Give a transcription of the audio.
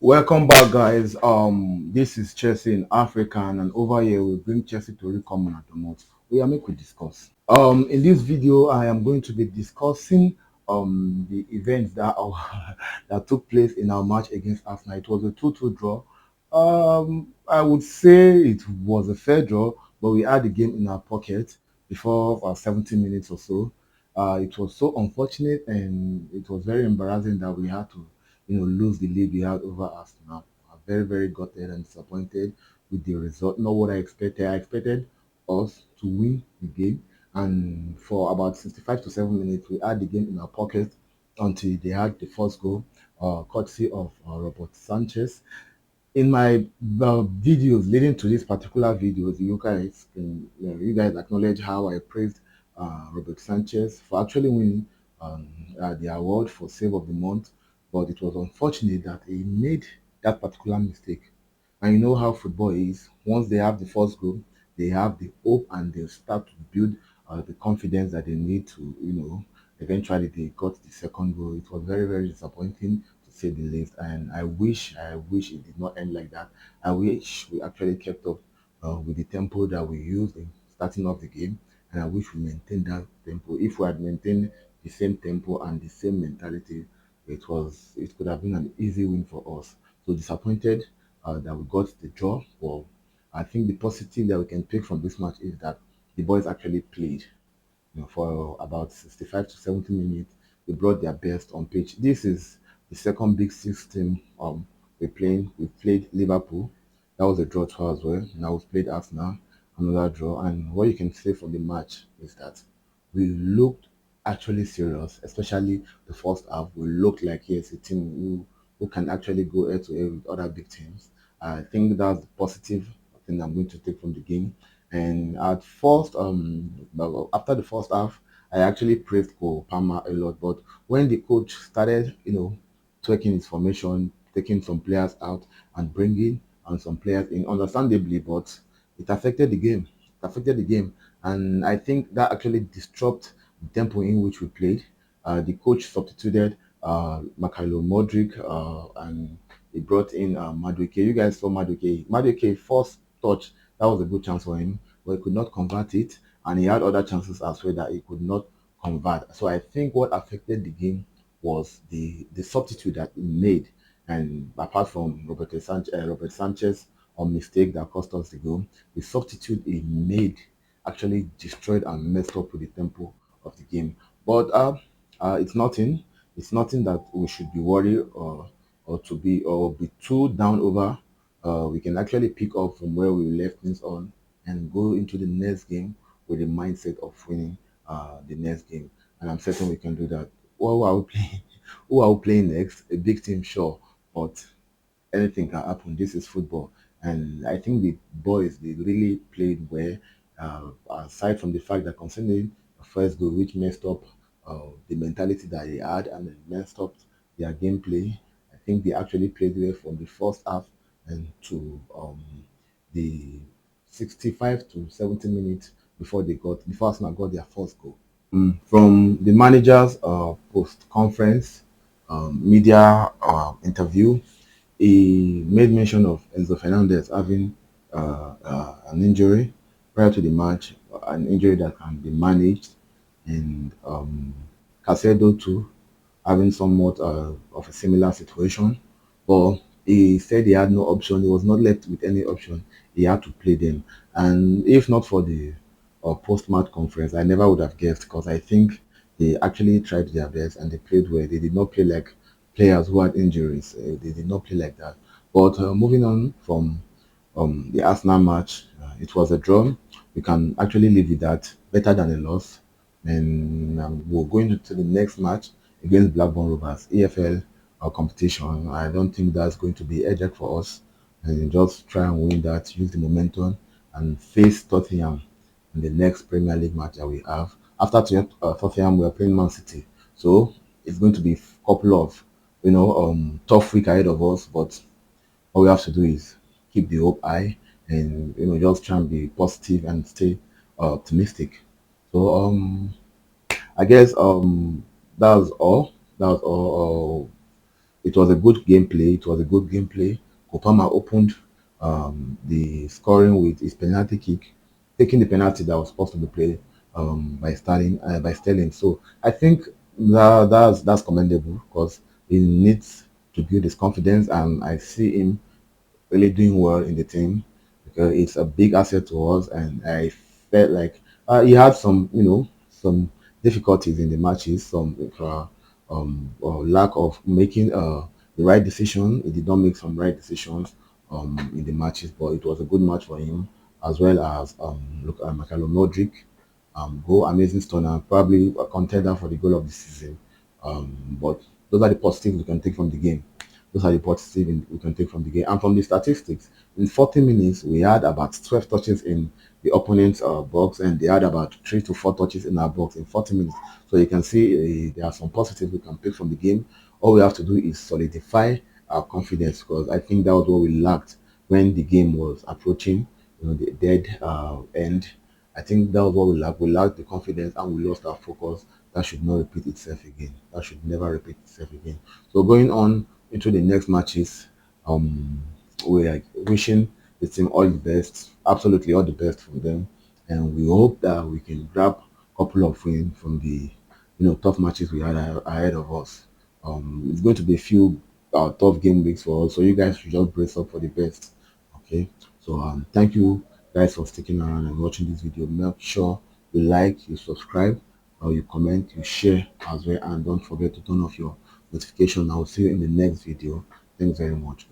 Welcome back, guys. This is Chelsea in Africa, and over here we bring Chelsea to recommend at the most. We are make we discuss. In this video, I am going to be discussing the events that that took place in our match against Arsenal. It was a 2-2 draw. I would say it was a fair draw, but we had the game in our pocket before 70 minutes or so. It was so unfortunate, and it was very embarrassing that we had to lose the lead we had over Arsenal. I'm very, very gutted and disappointed with the result. Not what I expected. I expected us to win the game, and for about 65 to 7 minutes, we had the game in our pocket until they had the first goal, courtesy of Robert Sanchez. In my videos leading to this particular videos, you guys acknowledge how I praised Robert Sanchez for actually winning the award for Save of the Month, but it was unfortunate that he made that particular mistake. And you know how football is. Once they have the first goal, they have the hope and they start to build the confidence that they need to, eventually they got the second goal. It was very, very disappointing to say the least. And I wish it did not end like that. I wish we actually kept up with the tempo that we used in starting off the game. And I wish we maintained that tempo. If we had maintained the same tempo and the same mentality, it could have been an easy win for us. So disappointed that we got the draw. But I think the positive that we can take from this match is that the boys actually played. For about 65 to 70 minutes, they brought their best on pitch. This is the second big six team we're playing. We played Liverpool. That was a draw too as well. Now we've played Arsenal, another draw. And what you can say from the match is that we looked actually serious, especially the first half. We looked like yes, a team who can actually go head to head with other big teams. I think that's the positive thing I'm going to take from the game. And at first, well, after the first half, I actually praised Cole Palmer a lot. But when the coach started, tweaking his formation, taking some players out and bringing on some players in, understandably, but it affected the game. It affected the game, and I think that actually disrupted the tempo in which we played. The coach substituted Mikhailo Modric and he brought in Madueke. You guys saw Madueke. Madueke first touch, that was a good chance for him, but he could not convert it, and he had other chances as well that he could not convert. So I think what affected the game was the substitute that he made, and apart from Robert Sanchez or mistake that cost us the goal, the substitute he made actually destroyed and messed up with the tempo of the game. But it's nothing. It's nothing that we should be worried or be too down over. We can actually pick up from where we left things on and go into the next game with the mindset of winning the next game. And I'm certain we can do that. Who are we playing? Who are we playing next? A big team, sure, but anything can happen. This is football, and I think the boys they really played well. Aside from the fact that concerning the first goal, which messed up the mentality that they had and it messed up their gameplay, I think they actually played well from the first half and to the 65 to 70 minutes before Arsenal got their first goal. From the manager's post conference media interview, he made mention of Enzo Fernandez having an injury prior to the match, an injury that can be managed, and Casedo too having somewhat of a similar situation. But he said he had no option. He was not left with any option. He had to play them. And if not for the post-match conference, I never would have guessed because I think they actually tried their best and they played well. They did not play like players who had injuries. They did not play like that. But moving on from the Arsenal match, it was a draw. We can actually live with that. Better than a loss. And we're going to the next match against Blackburn Rovers, EFL competition. I don't think that's going to be a headache for us. And just try and win that, use the momentum, and face Tottenham in the next Premier League match that we have. After Tottenham, we are playing Man City. So it's going to be a couple of, tough week ahead of us. But all we have to do is keep the hope high and, just try and be positive and stay optimistic. So I guess that was all. That was all. it was a good gameplay. It was a good gameplay. Kopama opened the scoring with his penalty kick, taking the penalty that was supposed to be played by Sterling. So I think that's commendable because he needs to build his confidence, and I see him really doing well in the team because it's a big asset to us. And I felt like he had some, some difficulties in the matches, some lack of making the right decision. He did not make some right decisions in the matches, but it was a good match for him, as well as look at Michael Modric, goal, amazing stunner, probably a contender for the goal of the season. But those are the positives we can take from the game. Those are the positives we can take from the game. And from the statistics, in 40 minutes, we had about 12 touches in the opponent's box, and they had about 3 to 4 touches in our box in 40 minutes. So you can see there are some positives we can pick from the game. All we have to do is solidify our confidence, because I think that was what we lacked when the game was approaching, the dead end. I think that was what we lacked. We lacked the confidence and we lost our focus. That should not repeat itself again. That should never repeat itself again. So going on into the next matches, we are wishing the team all the best, absolutely all the best for them, and we hope that we can grab a couple of wins from the tough matches we had ahead of us. It's going to be a few tough game weeks for us, so you guys should just brace up for the best. Okay, so thank you guys for sticking around and watching this video. Make sure you like, you subscribe, or you comment, you share as well, and don't forget to turn off your notification. I will see you in the next video. Thanks very much.